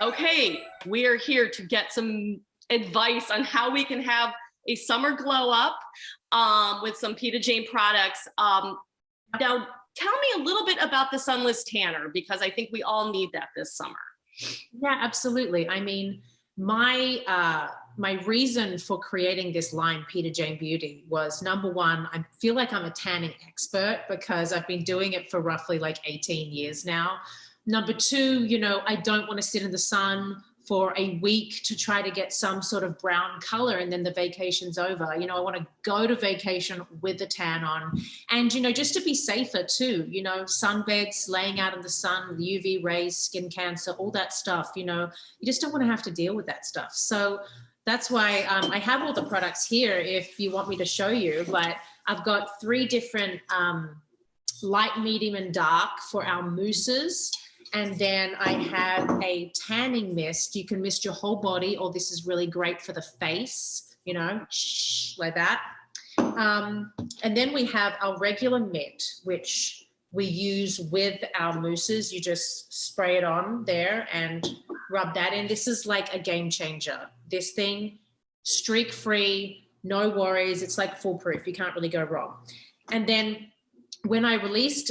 Okay, we are here to get some advice on how we can have a summer glow up with some PETA Jane products. Now, tell me a little bit about the sunless tanner, because I think we all need that this summer. Yeah, absolutely. I mean, my reason for creating this line, PETA Jane Beauty, was number one, I feel like I'm a tanning expert because I've been doing it for roughly like 18 years now. Number two, you know, I don't want to sit in the sun for a week to try to get some sort of brown color and then the vacation's over. You know, I want to go to vacation with the tan on, and, you know, just to be safer too, you know, sunbeds, laying out in the sun, the UV rays, skin cancer, all that stuff, you know, you just don't want to have to deal with that stuff. So that's why I have all the products here if you want me to show you, but I've got 3 different light, medium, and dark for our mousses. And then I have a tanning mist. You can mist your whole body, or this is really great for the face, you know, like that. And then we have our regular mitt, which we use with our mousses. You just spray it on there and rub that in. This is like a game changer. This thing, streak-free, no worries. It's like foolproof. You can't really go wrong. And then when I released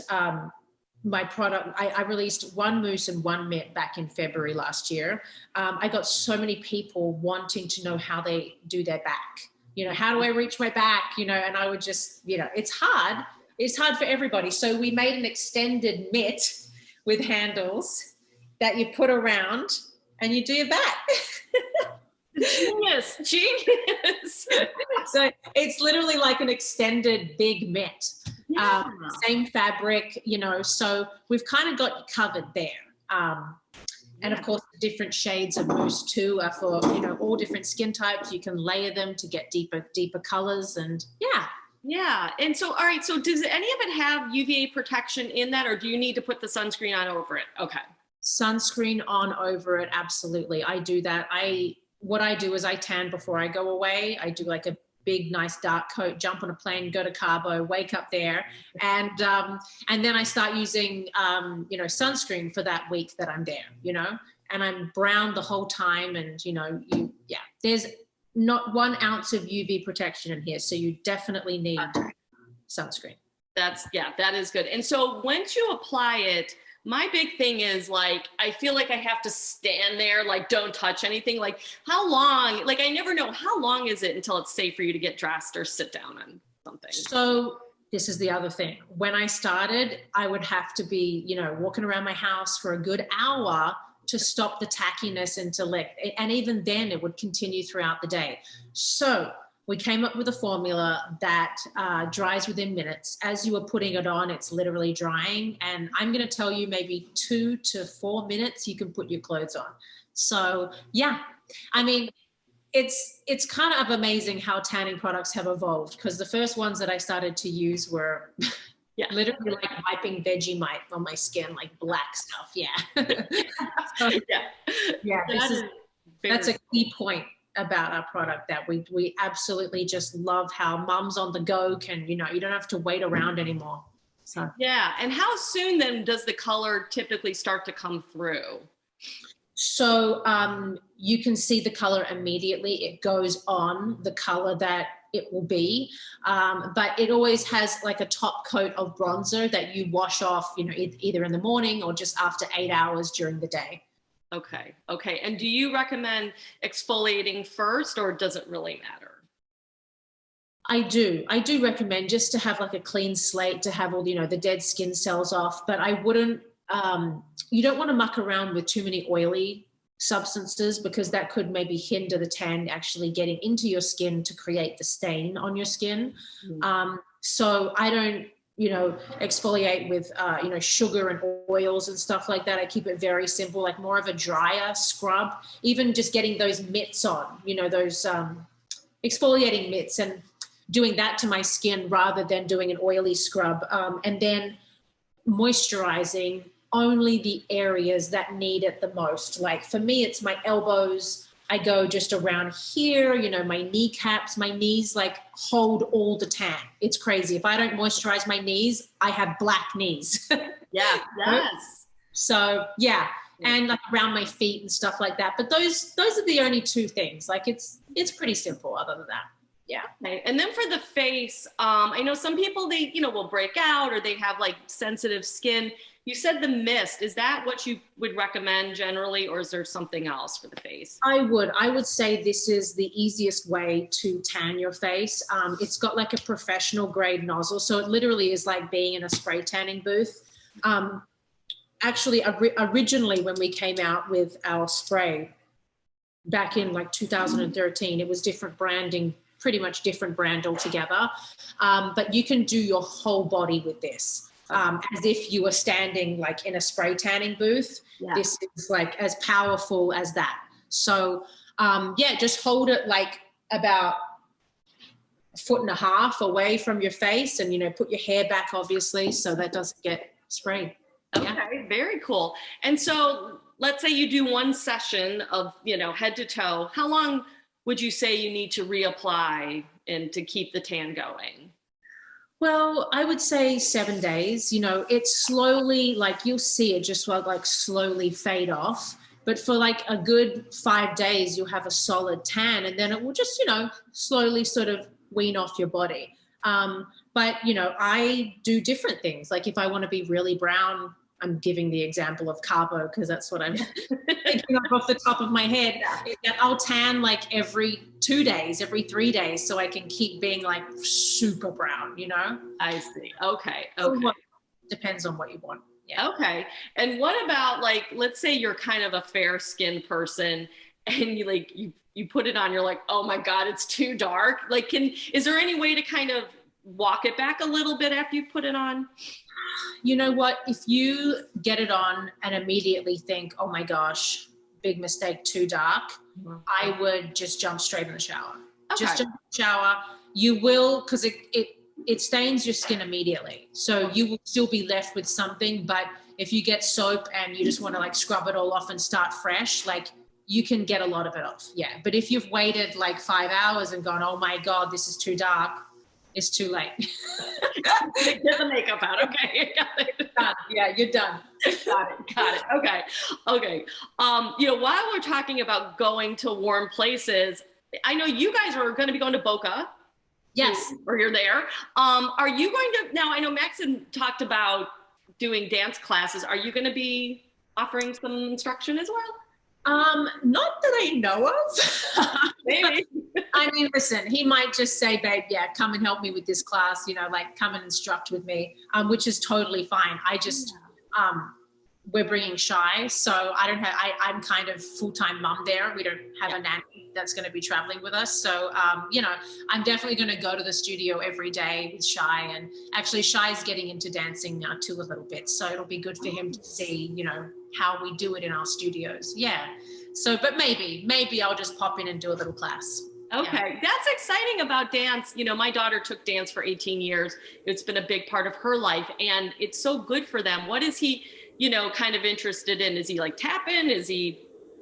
my product, I released 1 mousse and 1 mitt back in February last year. I got so many people wanting to know how they do their back. You know, how do I reach my back? You know, and I would just, you know, it's hard. It's hard for everybody. So we made an extended mitt with handles that you put around and you do your back. Genius, genius. So it's literally like an extended big mitt. Yeah. Same fabric, you know, so we've kind of got you covered there. And of course, the different shades of mousse too are for, you know, all different skin types. You can layer them to get deeper colors, and yeah. Yeah. And so, all right, so does any of it have UVA protection in that, or do you need to put the sunscreen on over it? Okay. Sunscreen on over it, absolutely. I do that. What I do is I tan before I go away. I do like a big, nice dark coat, jump on a plane, go to Cabo, wake up there. And then I start using, you know, sunscreen for that week that I'm there, you know, and I'm brown the whole time. And, you know, there's not 1 ounce of UV protection in here. So you definitely need sunscreen. That is good. And so once you apply it, my big thing is, like, I feel like I have to stand there, like, don't touch anything. Like, how long, like, I never know, how long is it until it's safe for you to get dressed or sit down on something? So this is the other thing. When I started, I would have to be, you know, walking around my house for a good hour to stop the tackiness and and even then it would continue throughout the day. So we came up with a formula that dries within minutes. As you are putting it on, it's literally drying. And I'm going to tell you, maybe 2 to 4 minutes, you can put your clothes on. So yeah, I mean, it's kind of amazing how tanning products have evolved, because the first ones that I started to use were literally like wiping Vegemite on my skin, like black stuff. Yeah. So, that's a key point about our product, that we absolutely just love how moms on the go can, you know, you don't have to wait around anymore. So yeah. And how soon then does the color typically start to come through? So you can see the color immediately. It goes on the color that it will be, but it always has like a top coat of bronzer that you wash off, you know, either in the morning or just after 8 hours during the day. Okay. Okay. And do you recommend exfoliating first, or does it really matter? I do recommend, just to have like a clean slate, to have all, you know, the dead skin cells off, but I wouldn't, you don't want to muck around with too many oily substances, because that could maybe hinder the tan actually getting into your skin to create the stain on your skin. So I don't, you know, exfoliate with, you know, sugar and oils and stuff like that. I keep it very simple, like more of a drier scrub, even just getting those mitts on, you know, those exfoliating mitts, and doing that to my skin rather than doing an oily scrub. And then moisturizing only the areas that need it the most. Like for me, it's my elbows. I go just around here, you know, my kneecaps, my knees, like hold all the tan. It's crazy. If I don't moisturize my knees, I have black knees. Yeah. Yes. So yeah, and like around my feet and stuff like that. But those are the only two things. Like it's pretty simple other than that. Yeah. Okay. And then for the face, I know some people, they, will break out or they have like sensitive skin. You said the mist. Is that what you would recommend generally, or is there something else for the face? I would say this is the easiest way to tan your face. It's got like a professional grade nozzle. So it literally is like being in a spray tanning booth. Actually, originally when we came out with our spray back in like 2013, it was different branding, pretty much different brand altogether. But you can do your whole body with this. As if you were standing like in a spray tanning booth. Yeah. This is like as powerful as that. So yeah, just hold it like about 1.5 feet away from your face and, put your hair back obviously so that doesn't get sprayed. Okay, yeah. Very cool. And so let's say you do one session of, head to toe. How long would you say you need to reapply and to keep the tan going? Well, I would say 7 days. It's slowly, like you'll see it just like slowly fade off. But for like a good 5 days, you'll have a solid tan and then it will just, slowly sort of wean off your body. But, I do different things. Like if I want to be really brown, I'm giving the example of carbo because that's what I'm thinking of off the top of my head. Yeah. I'll tan like every 2 days, every 3 days, so I can keep being like super brown, I see. Okay. Depends on what you want. Yeah. Okay. And what about like, let's say you're kind of a fair skinned person and you put it on, you're like, oh my God, it's too dark. Like, is there any way to kind of walk it back a little bit after you put it on? You know what? If you get it on and immediately think, oh my gosh, big mistake, too dark, I would just jump straight in the shower. Okay. Just jump in the shower. You will, because it stains your skin immediately. So you will still be left with something. But if you get soap and you just want to like scrub it all off and start fresh, like you can get a lot of it off. Yeah. But if you've waited like 5 hours and gone, oh my God, this is too dark, it's too late. Get the makeup out. Okay. Got it. Done. Yeah, you're done. Got it. Okay. While we're talking about going to warm places, I know you guys are going to be going to Boca. Yes. Or you're there. Are you going to, now I know Maxim talked about doing dance classes. Are you going to be offering some instruction as well? Not that I know of. Maybe. I mean, listen, he might just say, babe, yeah, come and help me with this class, like come and instruct with me, which is totally fine. I just, we're bringing Shy. So I'm kind of full-time mom there. We don't have a nanny that's going to be traveling with us. So, I'm definitely going to go to the studio every day with Shy. And actually Shy's getting into dancing now too a little bit. So it'll be good for him to see, how we do it in our studios. Yeah. So, but maybe I'll just pop in and do a little class. Okay. Yeah. That's exciting about dance. My daughter took dance for 18 years. It's been a big part of her life and it's so good for them. What is he, kind of interested in? Is he like tapping? Is he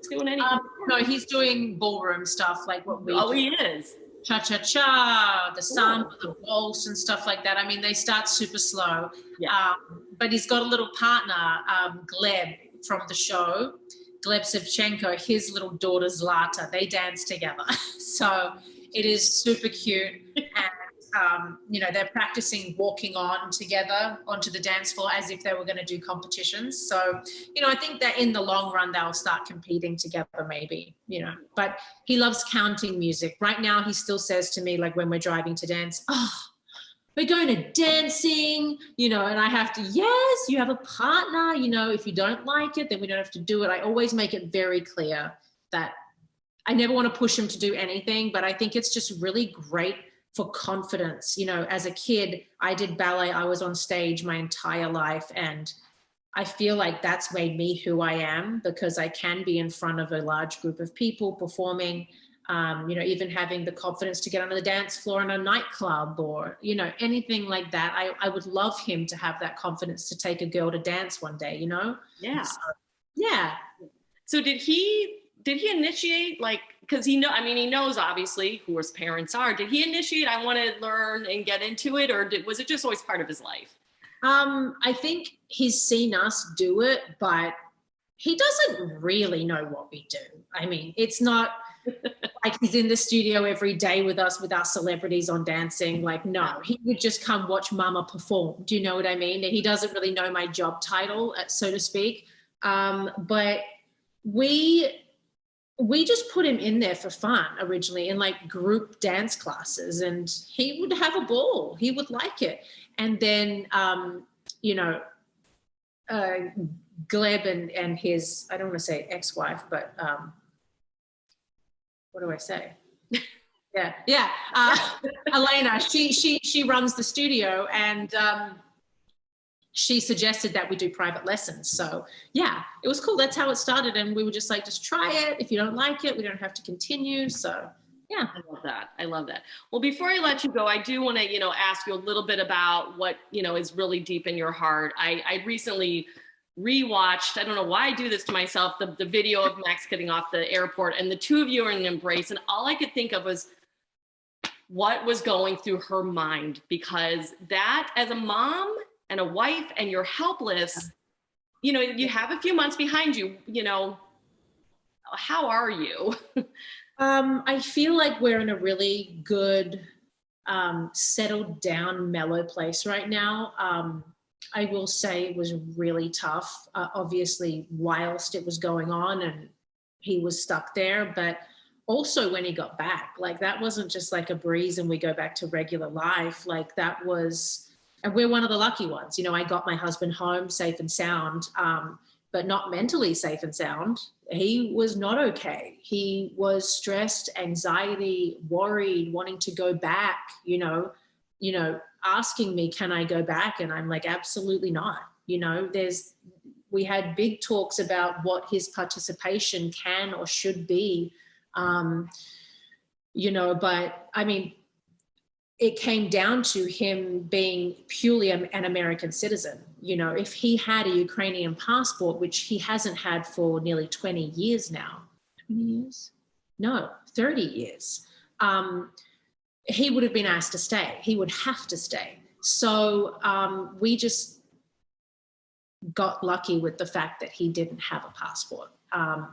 doing anything? No, he's doing ballroom stuff like what we do. He is. Cha-cha-cha, the samba, the waltz and stuff like that. I mean, they start super slow. Yeah. But he's got a little partner, Gleb from the show, Gleb Savchenko, his little daughter Zlata. They dance together. So it is super cute. And, they're practicing walking on together onto the dance floor as if they were going to do competitions. So, I think that in the long run, they'll start competing together maybe, but he loves counting music. Right now, he still says to me, like when we're driving to dance, oh, we're going to dancing, and I have to, yes, you have a partner, if you don't like it, then we don't have to do it. I always make it very clear that I never want to push him to do anything, but I think it's just really great for confidence. As a kid, I did ballet. I was on stage my entire life. And I feel like that's made me who I am because I can be in front of a large group of people performing, even having the confidence to get on the dance floor in a nightclub or, anything like that. I would love him to have that confidence to take a girl to dance one day, Yeah. So, yeah. So did he initiate, like, because he knows obviously who his parents are. Did he initiate, I want to learn and get into it, or was it just always part of his life? I think he's seen us do it, but he doesn't really know what we do. I mean, it's not like he's in the studio every day with us, with our celebrities on Dancing. Like, no, he would just come watch Mama perform. Do you know what I mean? He doesn't really know my job title, so to speak. But we just put him in there for fun originally in like group dance classes, and he would have a ball. He would like it. And then, you know, Gleb and his, I don't want to say ex-wife, but what do I say? Yeah. Elena, she runs the studio, and she suggested that we do private lessons. So yeah, it was cool. That's how it started. And we were just like, just try it. If you don't like it, we don't have to continue. So yeah. I love that. Well, before I let you go, I do want to, ask you a little bit about what, is really deep in your heart. I recently rewatched, I don't know why I do this to myself, the video of Max getting off the airport, and the two of you are in an embrace. And all I could think of was what was going through her mind, because that, as a mom and a wife, and you're helpless, you have a few months behind you, how are you? I feel like we're in a really good, settled down, mellow place right now. I will say it was really tough, obviously, whilst it was going on and he was stuck there, but also when he got back, like that wasn't just like a breeze and we go back to regular life. Like that was, and we're one of the lucky ones. I got my husband home safe and sound, but not mentally safe and sound. He was not okay. He was stressed, anxiety, worried, wanting to go back, asking me, can I go back? And I'm like, absolutely not. We had big talks about what his participation can or should be, but I mean, it came down to him being purely an American citizen. If he had a Ukrainian passport, which he hasn't had for nearly 20 years now, 20 years? No, 30 years. He would have been asked to stay. He would have to stay. So we just got lucky with the fact that he didn't have a passport.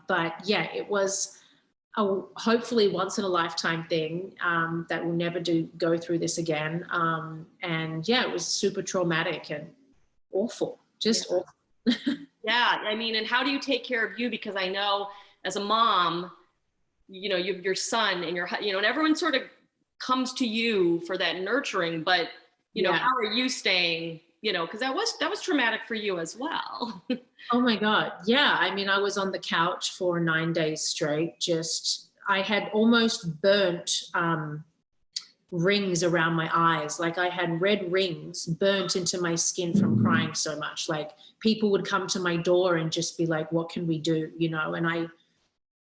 But yeah, it was hopefully once in a lifetime thing that will never go through this again. And yeah, it was super traumatic and awful, just awful. Yeah, I mean, and how do you take care of you? Because I know as a mom, you have your son and and everyone sort of comes to you for that nurturing, but how are you staying, because that was traumatic for you as well. Oh my God. Yeah. I mean, I was on the couch for 9 days straight. I had almost burnt rings around my eyes. Like I had red rings burnt into my skin from crying so much. Like people would come to my door and just be like, what can we do? And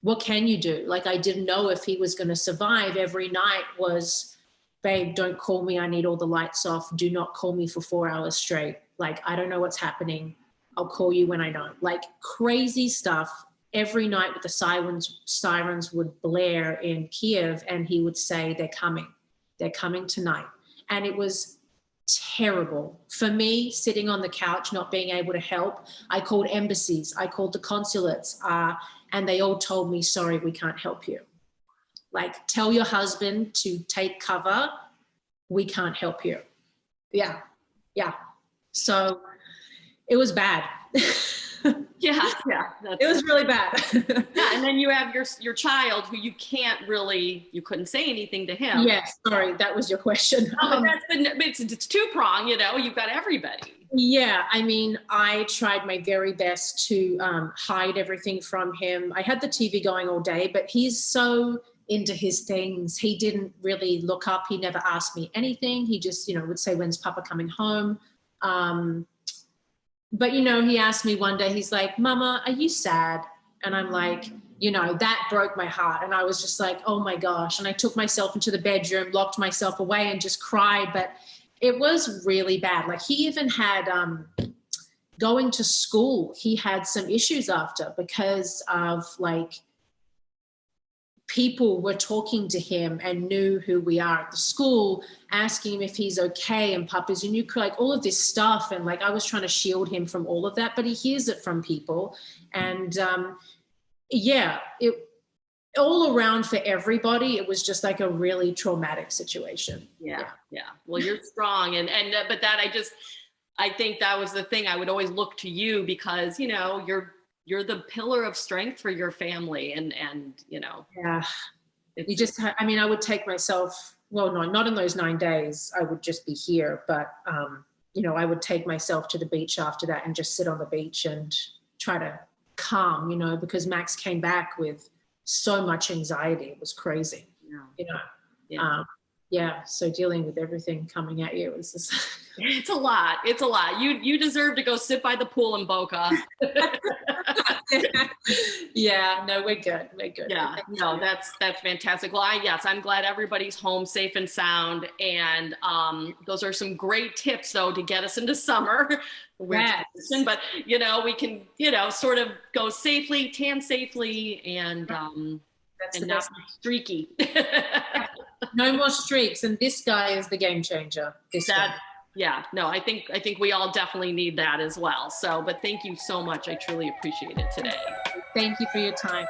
what can you do? Like I didn't know if he was going to survive. Every night was, babe, don't call me. I need all the lights off. Do not call me for 4 hours straight. Like, I don't know what's happening. I'll call you when I know. Like crazy stuff. Every night with the sirens would blare in Kiev, and he would say, they're coming tonight. And it was terrible for me, sitting on the couch, not being able to help. I called embassies, I called the consulates, and they all told me, sorry, we can't help you. Like, tell your husband to take cover. We can't help you. Yeah. So it was bad. Yeah. It was really bad. Yeah, and then you have your child who you couldn't say anything to him. Yes, sorry, that was your question. But it's two-pronged, you've got everybody. Yeah, I mean, I tried my very best to hide everything from him. I had the TV going all day, but he's so into his things. He didn't really look up. He never asked me anything. He just, would say, when's Papa coming home? But, he asked me one day, he's like, Mama, are you sad? And I'm like, that broke my heart. And I was just like, oh my gosh. And I took myself into the bedroom, locked myself away and just cried. But it was really bad. Like he even had, going to school, he had some issues after because of like people were talking to him and knew who we are at the school, asking him if he's okay and puppies, and you could, like, all of this stuff. And like, I was trying to shield him from all of that, but he hears it from people. And yeah, it all around for everybody, it was just like a really traumatic situation. Yeah. Well, you're strong. But I think that was the thing. I would always look to you because, you know, you're the pillar of strength for your family. And you know. Yeah. You just, I mean, I would take myself, well, no, not in those 9 days. I would just be here. But, you know, I would take myself to the beach after that and just sit on the beach and try to calm, you know, because Max came back with so much anxiety. It was crazy, you know. Yeah. So dealing with everything coming at you is just it's a lot. It's a lot. You deserve to go sit by the pool in Boca. Yeah, no, we're good. Yeah, no, that's fantastic. Well, I'm glad everybody's home safe and sound. And those are some great tips though to get us into summer. Yes. But you know, we can, you know, sort of go safely, tan safely, and not streaky. No more streaks. And this guy is the game changer. Yeah, no, I think we all definitely need that as well. So, but thank you so much. I truly appreciate it today. Thank you for your time.